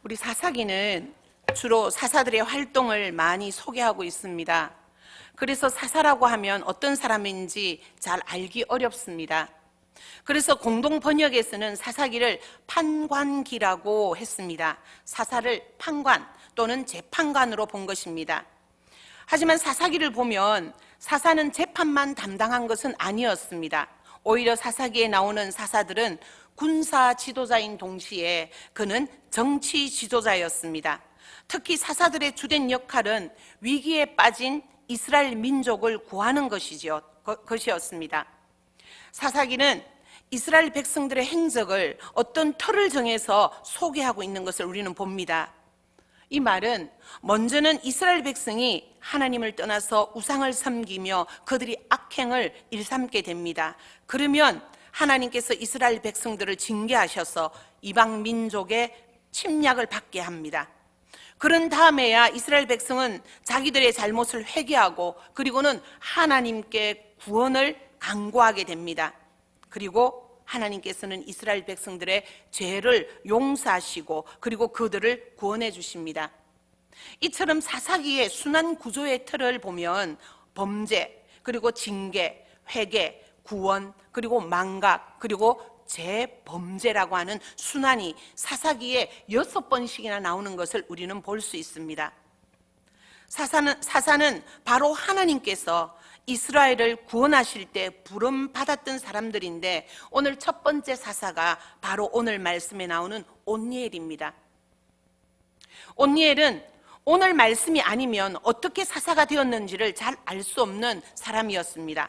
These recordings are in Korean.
우리 사사기는 주로 사사들의 활동을 많이 소개하고 있습니다. 그래서 사사라고 하면 어떤 사람인지 잘 알기 어렵습니다. 그래서 공동 번역에서는 사사기를 판관기라고 했습니다. 사사를 판관 또는 재판관으로 본 것입니다. 하지만 사사기를 보면 사사는 재판만 담당한 것은 아니었습니다. 오히려 사사기에 나오는 사사들은 군사 지도자인 동시에 그는 정치 지도자였습니다. 특히 사사들의 주된 역할은 위기에 빠진 이스라엘 민족을 구하는 것이었습니다. 사사기는 이스라엘 백성들의 행적을 어떤 틀을 정해서 소개하고 있는 것을 우리는 봅니다. 이 말은 먼저는 이스라엘 백성이 하나님을 떠나서 우상을 섬기며 그들이 악행을 일삼게 됩니다. 그러면 하나님께서 이스라엘 백성들을 징계하셔서 이방 민족의 침략을 받게 합니다. 그런 다음에야 이스라엘 백성은 자기들의 잘못을 회개하고 그리고는 하나님께 구원을 간구하게 됩니다. 그리고 하나님께서는 이스라엘 백성들의 죄를 용서하시고 그리고 그들을 구원해 주십니다. 이처럼 사사기의 순환 구조의 틀을 보면 범죄, 그리고 징계, 회개, 구원, 그리고 망각, 그리고 재범죄라고 하는 순환이 사사기에 6번씩이나 나오는 것을 우리는 볼 수 있습니다. 사사는 바로 하나님께서 이스라엘을 구원하실 때 부름 받았던 사람들인데 오늘 첫 번째 사사가 바로 오늘 말씀에 나오는 온니엘입니다. 온니엘은 오늘 말씀이 아니면 어떻게 사사가 되었는지를 잘 알 수 없는 사람이었습니다.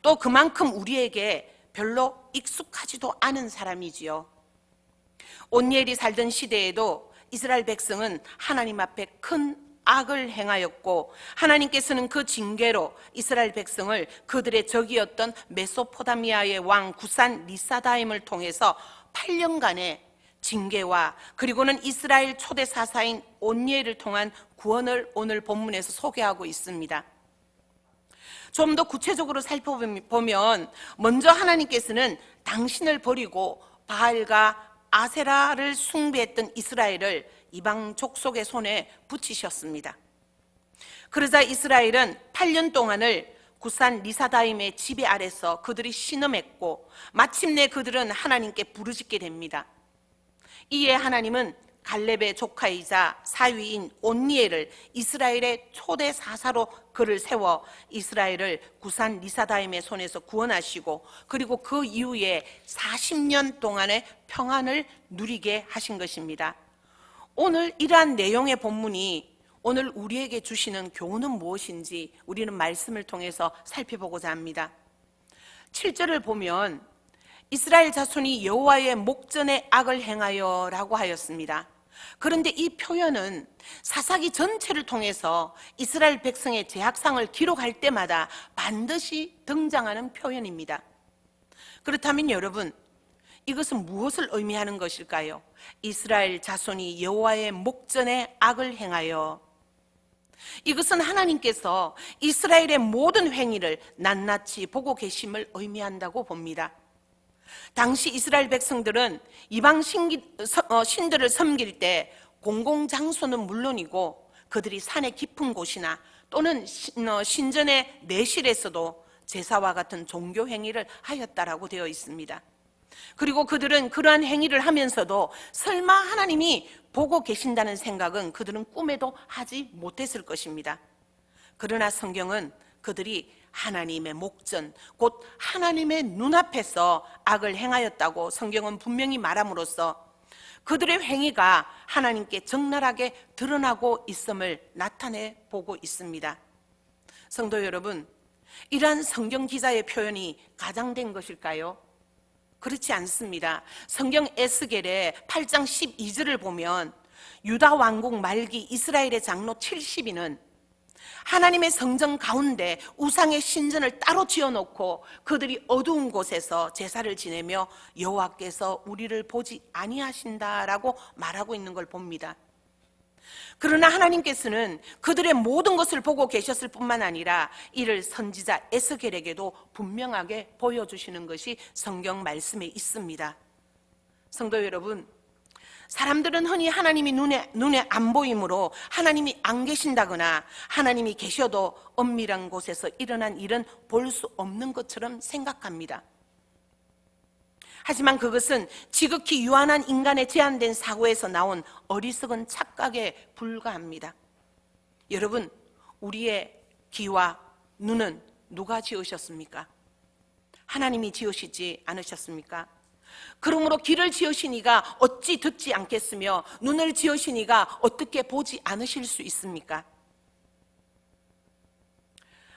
또 그만큼 우리에게 별로 익숙하지도 않은 사람이지요. 온니엘이 살던 시대에도 이스라엘 백성은 하나님 앞에 큰 악을 행하였고 하나님께서는 그 징계로 이스라엘 백성을 그들의 적이었던 메소포타미아의 왕 구산 리사다임을 통해서 8년간의 징계와 그리고는 이스라엘 초대 사사인 온니엘을 통한 구원을 오늘 본문에서 소개하고 있습니다. 좀 더 구체적으로 살펴보면 먼저 하나님께서는 당신을 버리고 바알과 아세라를 숭배했던 이스라엘을 이방 족속의 손에 붙이셨습니다. 그러자 이스라엘은 8년 동안을 구산 리사다임의 지배 아래서 그들이 신음했고 마침내 그들은 하나님께 부르짖게 됩니다. 이에 하나님은 갈렙의 조카이자 사위인 온니엘을 이스라엘의 초대 사사로 그를 세워 이스라엘을 구산 리사다임의 손에서 구원하시고 그리고 그 이후에 40년 동안의 평안을 누리게 하신 것입니다. 오늘 이러한 내용의 본문이 오늘 우리에게 주시는 교훈은 무엇인지 우리는 말씀을 통해서 살펴보고자 합니다. 7절을 보면 이스라엘 자손이 여호와의 목전에 악을 행하여 라고 하였습니다. 그런데 이 표현은 사사기 전체를 통해서 이스라엘 백성의 죄악상을 기록할 때마다 반드시 등장하는 표현입니다. 그렇다면 여러분, 이것은 무엇을 의미하는 것일까요? 이스라엘 자손이 여호와의 목전에 악을 행하여. 이것은 하나님께서 이스라엘의 모든 행위를 낱낱이 보고 계심을 의미한다고 봅니다. 당시 이스라엘 백성들은 이방 신들을 섬길 때 공공장소는 물론이고 그들이 산의 깊은 곳이나 또는 신전의 내실에서도 제사와 같은 종교 행위를 하였다라고 되어 있습니다. 그리고 그들은 그러한 행위를 하면서도 설마 하나님이 보고 계신다는 생각은 그들은 꿈에도 하지 못했을 것입니다. 그러나 성경은 그들이 하나님의 목전, 곧 하나님의 눈앞에서 악을 행하였다고 성경은 분명히 말함으로써 그들의 행위가 하나님께 적나라하게 드러나고 있음을 나타내 보고 있습니다. 성도 여러분, 이러한 성경 기자의 표현이 가장된 것일까요? 그렇지 않습니다. 성경 에스겔의 8장 12절을 보면 유다 왕국 말기 이스라엘의 장로 70인은 하나님의 성전 가운데 우상의 신전을 따로 지어놓고 그들이 어두운 곳에서 제사를 지내며 여호와께서 우리를 보지 아니하신다라고 말하고 있는 걸 봅니다. 그러나 하나님께서는 그들의 모든 것을 보고 계셨을 뿐만 아니라 이를 선지자 에스겔에게도 분명하게 보여주시는 것이 성경 말씀에 있습니다. 성도 여러분, 사람들은 흔히 하나님이 눈에 안 보이므로 하나님이 안 계신다거나 하나님이 계셔도 엄밀한 곳에서 일어난 일은 볼 수 없는 것처럼 생각합니다. 하지만 그것은 지극히 유한한 인간의 제한된 사고에서 나온 어리석은 착각에 불과합니다. 여러분, 우리의 귀와 눈은 누가 지으셨습니까? 하나님이 지으시지 않으셨습니까? 그러므로 귀를 지으시니가 어찌 듣지 않겠으며 눈을 지으시니가 어떻게 보지 않으실 수 있습니까?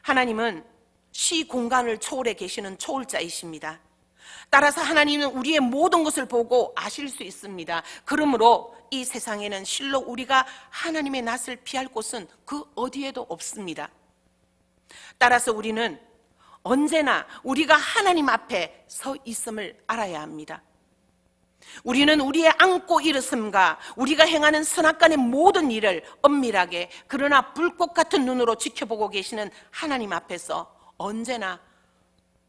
하나님은 시 공간을 초월해 계시는 초월자이십니다. 따라서 하나님은 우리의 모든 것을 보고 아실 수 있습니다. 그러므로 이 세상에는 실로 우리가 하나님의 낯을 피할 곳은 그 어디에도 없습니다. 따라서 우리는 언제나 우리가 하나님 앞에 서 있음을 알아야 합니다. 우리는 우리의 안고 일었음과 우리가 행하는 선악간의 모든 일을 엄밀하게 그러나 불꽃 같은 눈으로 지켜보고 계시는 하나님 앞에서 언제나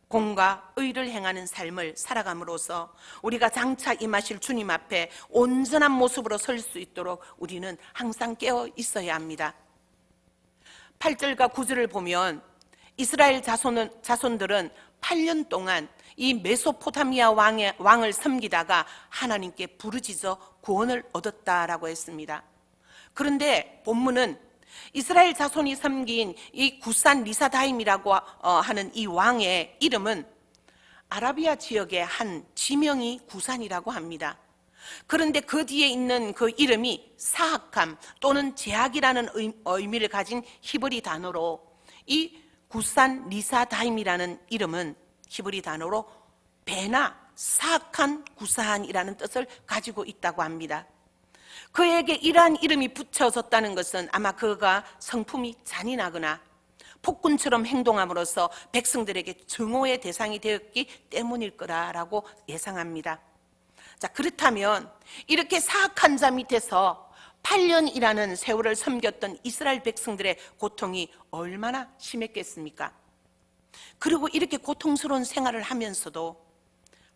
공과 의를 행하는 삶을 살아감으로써 우리가 장차 임하실 주님 앞에 온전한 모습으로 설 수 있도록 우리는 항상 깨어 있어야 합니다. 8절과 9절을 보면 이스라엘 자손들은 8년 동안 이 메소포타미아 왕을 섬기다가 하나님께 부르짖어 구원을 얻었다라고 했습니다. 그런데 본문은 이스라엘 자손이 섬긴 이 구산 리사다임이라고 하는 이 왕의 이름은 아라비아 지역의 한 지명이 구산이라고 합니다. 그런데 그 뒤에 있는 그 이름이 사악함 또는 제약이라는 의미를 가진 히브리 단어로 이 구산 리사다임이라는 이름은 히브리 단어로 배나 사악한 구산이라는 뜻을 가지고 있다고 합니다. 그에게 이러한 이름이 붙여졌다는 것은 아마 그가 성품이 잔인하거나 폭군처럼 행동함으로써 백성들에게 증오의 대상이 되었기 때문일 거라고 예상합니다. 자, 그렇다면 이렇게 사악한 자 밑에서 8년이라는 세월을 섬겼던 이스라엘 백성들의 고통이 얼마나 심했겠습니까? 그리고 이렇게 고통스러운 생활을 하면서도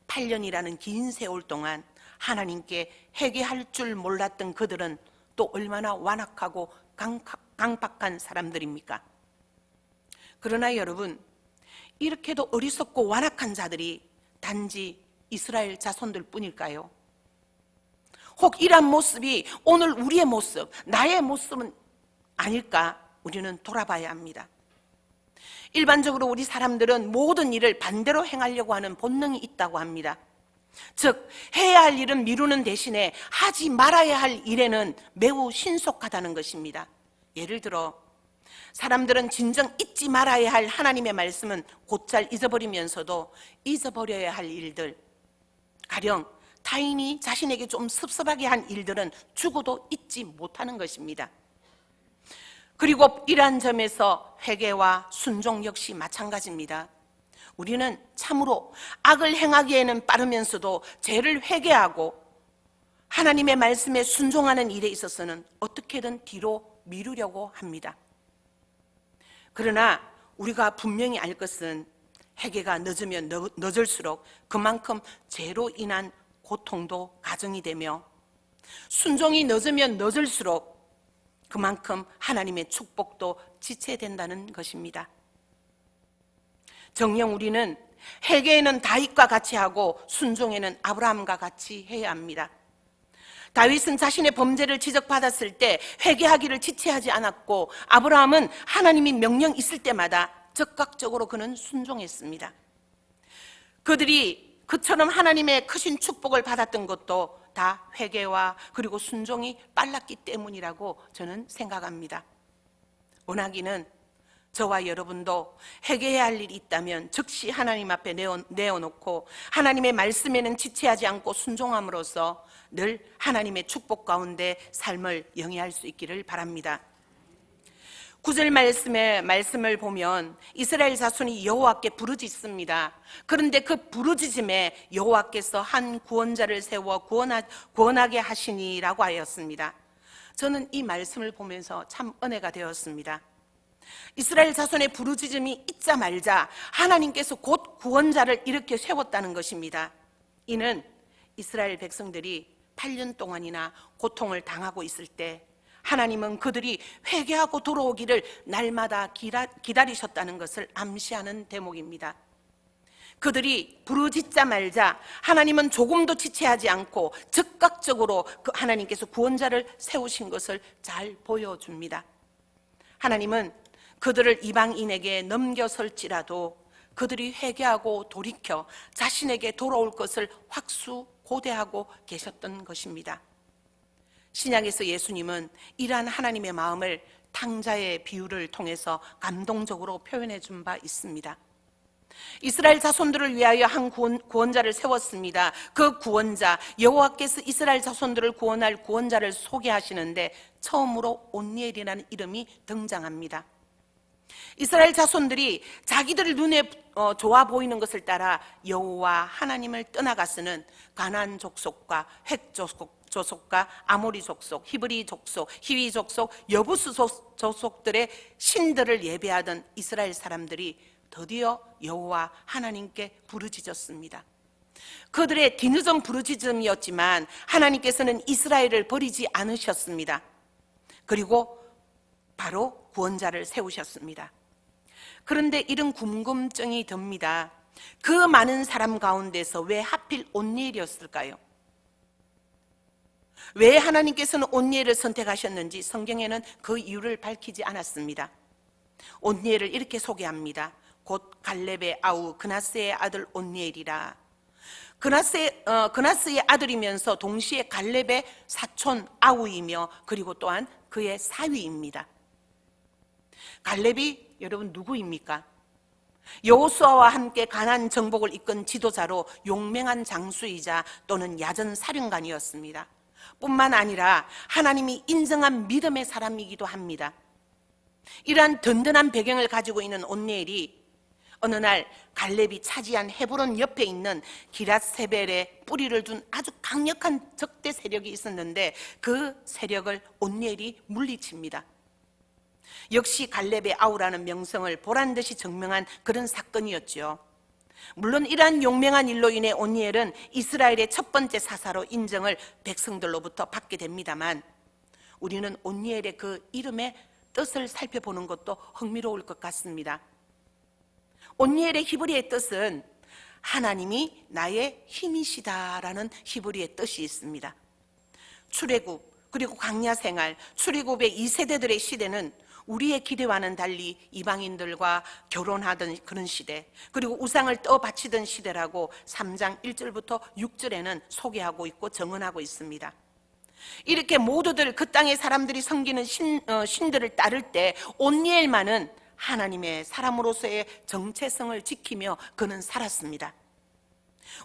8년이라는 긴 세월 동안 하나님께 회개할 줄 몰랐던 그들은 또 얼마나 완악하고 강박한 사람들입니까? 그러나 여러분, 이렇게도 어리석고 완악한 자들이 단지 이스라엘 자손들 뿐일까요? 혹 이러한 모습이 오늘 우리의 모습, 나의 모습은 아닐까? 우리는 돌아봐야 합니다. 일반적으로 우리 사람들은 모든 일을 반대로 행하려고 하는 본능이 있다고 합니다. 즉, 해야 할 일은 미루는 대신에 하지 말아야 할 일에는 매우 신속하다는 것입니다. 예를 들어 사람들은 진정 잊지 말아야 할 하나님의 말씀은 곧잘 잊어버리면서도 잊어버려야 할 일들, 가령 타인이 자신에게 좀 섭섭하게 한 일들은 죽어도 잊지 못하는 것입니다. 그리고 이러한 점에서 회개와 순종 역시 마찬가지입니다. 우리는 참으로 악을 행하기에는 빠르면서도 죄를 회개하고 하나님의 말씀에 순종하는 일에 있어서는 어떻게든 뒤로 미루려고 합니다. 그러나 우리가 분명히 알 것은 회개가 늦으면 늦을수록 그만큼 죄로 인한 고통도 가정이 되며 순종이 늦으면 늦을수록 그만큼 하나님의 축복도 지체된다는 것입니다. 정녕 우리는 회개에는 다윗과 같이 하고 순종에는 아브라함과 같이 해야 합니다. 다윗은 자신의 범죄를 지적받았을 때 회개하기를 지체하지 않았고 아브라함은 하나님이 명령 있을 때마다 적극적으로 그는 순종했습니다. 그들이 그처럼 하나님의 크신 축복을 받았던 것도 다 회개와 그리고 순종이 빨랐기 때문이라고 저는 생각합니다. 원하기는 저와 여러분도 회개해야 할 일이 있다면 즉시 하나님 앞에 내어놓고 하나님의 말씀에는 지체하지 않고 순종함으로써 늘 하나님의 축복 가운데 삶을 영위할 수 있기를 바랍니다. 9절 말씀을 보면 이스라엘 자손이 여호와께 부르짖습니다. 그런데 그 부르짖음에 여호와께서 한 구원자를 세워 구원하게 하시니라고 하였습니다. 저는 이 말씀을 보면서 참 은혜가 되었습니다. 이스라엘 자손의 부르짖음이 있자 말자 하나님께서 곧 구원자를 이렇게 세웠다는 것입니다. 이는 이스라엘 백성들이 8년 동안이나 고통을 당하고 있을 때 하나님은 그들이 회개하고 돌아오기를 날마다 기다리셨다는 것을 암시하는 대목입니다. 그들이 부르짖자마자 하나님은 조금도 지체하지 않고 즉각적으로 그 하나님께서 구원자를 세우신 것을 잘 보여줍니다. 하나님은 그들을 이방인에게 넘겨설지라도 그들이 회개하고 돌이켜 자신에게 돌아올 것을 확수고대하고 계셨던 것입니다. 신약에서 예수님은 이러한 하나님의 마음을 탕자의 비유를 통해서 감동적으로 표현해 준 바 있습니다. 이스라엘 자손들을 위하여 한 구원자를 세웠습니다. 그 구원자, 여호와께서 이스라엘 자손들을 구원할 구원자를 소개하시는데 처음으로 온니엘이라는 이름이 등장합니다. 이스라엘 자손들이 자기들 눈에 좋아 보이는 것을 따라 여호와 하나님을 떠나가서는 가나안 족속과 헷 족속과 아모리 족속, 히브리 족속, 히위 족속, 여부스 족속들의 신들을 예배하던 이스라엘 사람들이 드디어 여호와 하나님께 부르짖었습니다. 그들의 뒤늦은 부르짖음이었지만 하나님께서는 이스라엘을 버리지 않으셨습니다. 그리고 바로 구원자를 세우셨습니다. 그런데 이런 궁금증이 듭니다. 그 많은 사람 가운데서 왜 하필 온니엘이었을까요? 왜 하나님께서는 온니엘을 선택하셨는지 성경에는 그 이유를 밝히지 않았습니다. 온니엘을 이렇게 소개합니다. 곧 갈렙의 아우 그나스의 아들 온니엘이라. 그나스의 아들이면서 동시에 갈렙의 사촌 아우이며 그리고 또한 그의 사위입니다. 갈렙이 여러분 누구입니까? 여호수아와 함께 가나안 정복을 이끈 지도자로 용맹한 장수이자 또는 야전 사령관이었습니다. 뿐만 아니라 하나님이 인정한 믿음의 사람이기도 합니다. 이러한 든든한 배경을 가지고 있는 온니엘이 어느 날 갈렙이 차지한 헤브론 옆에 있는 기랏세벨에 뿌리를 둔 아주 강력한 적대 세력이 있었는데 그 세력을 온니엘이 물리칩니다. 역시 갈렙의 아우라는 명성을 보란듯이 증명한 그런 사건이었죠. 물론 이러한 용맹한 일로 인해 온니엘은 이스라엘의 첫 번째 사사로 인정을 백성들로부터 받게 됩니다만 우리는 온니엘의 그 이름의 뜻을 살펴보는 것도 흥미로울 것 같습니다. 온니엘의 히브리의 뜻은 하나님이 나의 힘이시다라는 히브리의 뜻이 있습니다. 출애굽 그리고 광야 생활, 출애굽의 2세대들의 시대는 우리의 기대와는 달리 이방인들과 결혼하던 그런 시대, 그리고 우상을 떠바치던 시대라고 3장 1절부터 6절에는 소개하고 있고 정언하고 있습니다. 이렇게 모두들 그 땅의 사람들이 섬기는 신들을 따를 때 온니엘만은 하나님의 사람으로서의 정체성을 지키며 그는 살았습니다.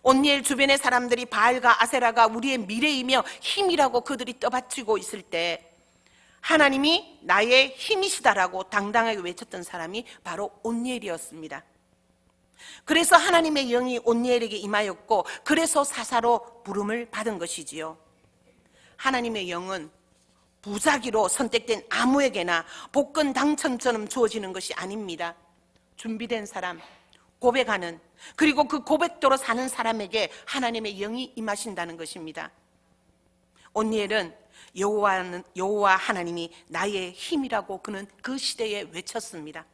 온니엘 주변의 사람들이 바알과 아세라가 우리의 미래이며 힘이라고 그들이 떠받치고 있을 때 하나님이 나의 힘이시다라고 당당하게 외쳤던 사람이 바로 온니엘이었습니다. 그래서 하나님의 영이 온니엘에게 임하였고 그래서 사사로 부름을 받은 것이지요. 하나님의 영은 부자기로 선택된 아무에게나 복권 당첨처럼 주어지는 것이 아닙니다. 준비된 사람, 고백하는, 그리고 그 고백대로 사는 사람에게 하나님의 영이 임하신다는 것입니다. 온니엘은 여호와 하나님이 나의 힘이라고 그는 그 시대에 외쳤습니다.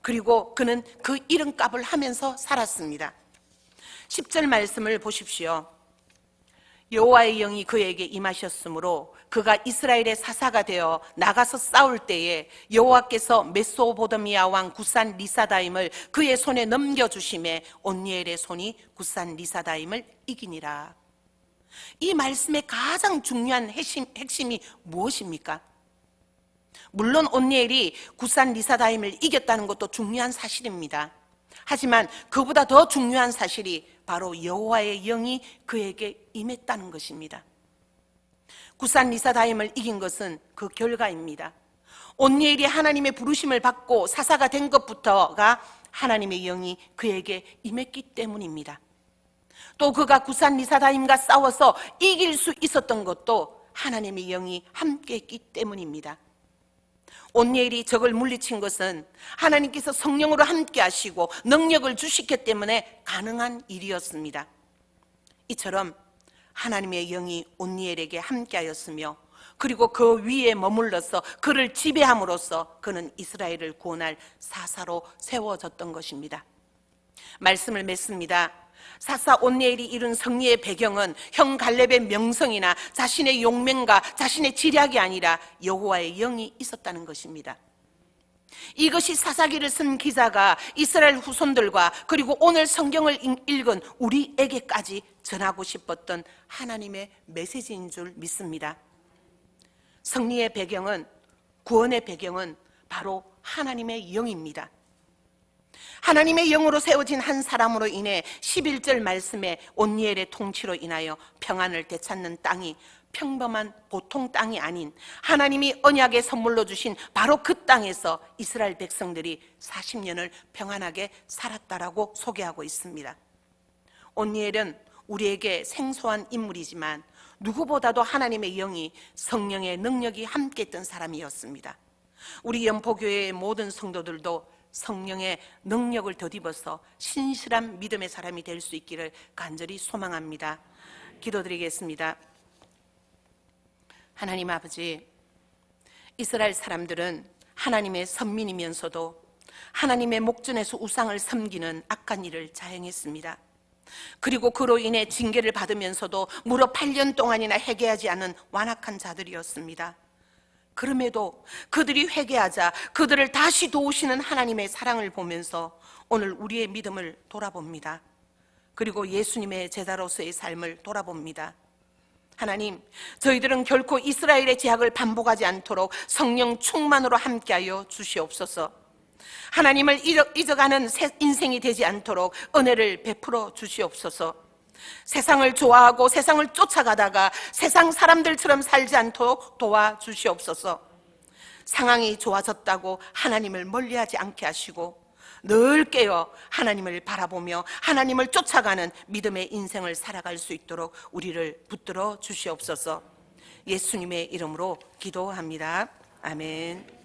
그리고 그는 그 이름값을 하면서 살았습니다. 10절 말씀을 보십시오. 여호와의 영이 그에게 임하셨으므로 그가 이스라엘의 사사가 되어 나가서 싸울 때에 여호와께서 메소보다미아 왕 구산 리사다임을 그의 손에 넘겨주심에 온니엘의 손이 구산 리사다임을 이기니라. 이 말씀의 가장 중요한 핵심이 무엇입니까? 물론 온니엘이 구산 리사다임을 이겼다는 것도 중요한 사실입니다. 하지만 그보다 더 중요한 사실이 바로 여호와의 영이 그에게 임했다는 것입니다. 구산 리사다임을 이긴 것은 그 결과입니다. 온니엘이 하나님의 부르심을 받고 사사가 된 것부터가 하나님의 영이 그에게 임했기 때문입니다. 또 그가 구산 리사다임과 싸워서 이길 수 있었던 것도 하나님의 영이 함께했기 때문입니다. 온니엘이 적을 물리친 것은 하나님께서 성령으로 함께 하시고 능력을 주시기 때문에 가능한 일이었습니다. 이처럼 하나님의 영이 온니엘에게 함께하였으며 그리고 그 위에 머물러서 그를 지배함으로써 그는 이스라엘을 구원할 사사로 세워졌던 것입니다. 말씀을 맺습니다. 사사 온니엘이 이룬 승리의 배경은 형 갈렙의 명성이나 자신의 용맹과 자신의 지략이 아니라 여호와의 영이 있었다는 것입니다. 이것이 사사기를 쓴 기자가 이스라엘 후손들과 그리고 오늘 성경을 읽은 우리에게까지 전하고 싶었던 하나님의 메시지인 줄 믿습니다. 승리의 배경은, 구원의 배경은 바로 하나님의 영입니다. 하나님의 영으로 세워진 한 사람으로 인해 11절 말씀에 온니엘의 통치로 인하여 평안을 되찾는 땅이 평범한 보통 땅이 아닌 하나님이 언약의 선물로 주신 바로 그 땅에서 이스라엘 백성들이 40년을 평안하게 살았다라고 소개하고 있습니다. 온니엘은 우리에게 생소한 인물이지만 누구보다도 하나님의 영이, 성령의 능력이 함께했던 사람이었습니다. 우리 연포교회의 모든 성도들도 성령의 능력을 덧입어서 신실한 믿음의 사람이 될 수 있기를 간절히 소망합니다. 기도드리겠습니다. 하나님 아버지, 이스라엘 사람들은 하나님의 선민이면서도 하나님의 목전에서 우상을 섬기는 악한 일을 자행했습니다. 그리고 그로 인해 징계를 받으면서도 무려 8년 동안이나 회개하지 않은 완악한 자들이었습니다. 그럼에도 그들이 회개하자 그들을 다시 도우시는 하나님의 사랑을 보면서 오늘 우리의 믿음을 돌아봅니다. 그리고 예수님의 제자로서의 삶을 돌아봅니다. 하나님, 저희들은 결코 이스라엘의 죄악을 반복하지 않도록 성령 충만으로 함께하여 주시옵소서. 하나님을 잊어가는 인생이 되지 않도록 은혜를 베풀어 주시옵소서. 세상을 좋아하고 세상을 쫓아가다가 세상 사람들처럼 살지 않도록 도와주시옵소서. 상황이 좋아졌다고 하나님을 멀리하지 않게 하시고 늘 깨어 하나님을 바라보며 하나님을 쫓아가는 믿음의 인생을 살아갈 수 있도록 우리를 붙들어 주시옵소서. 예수님의 이름으로 기도합니다. 아멘.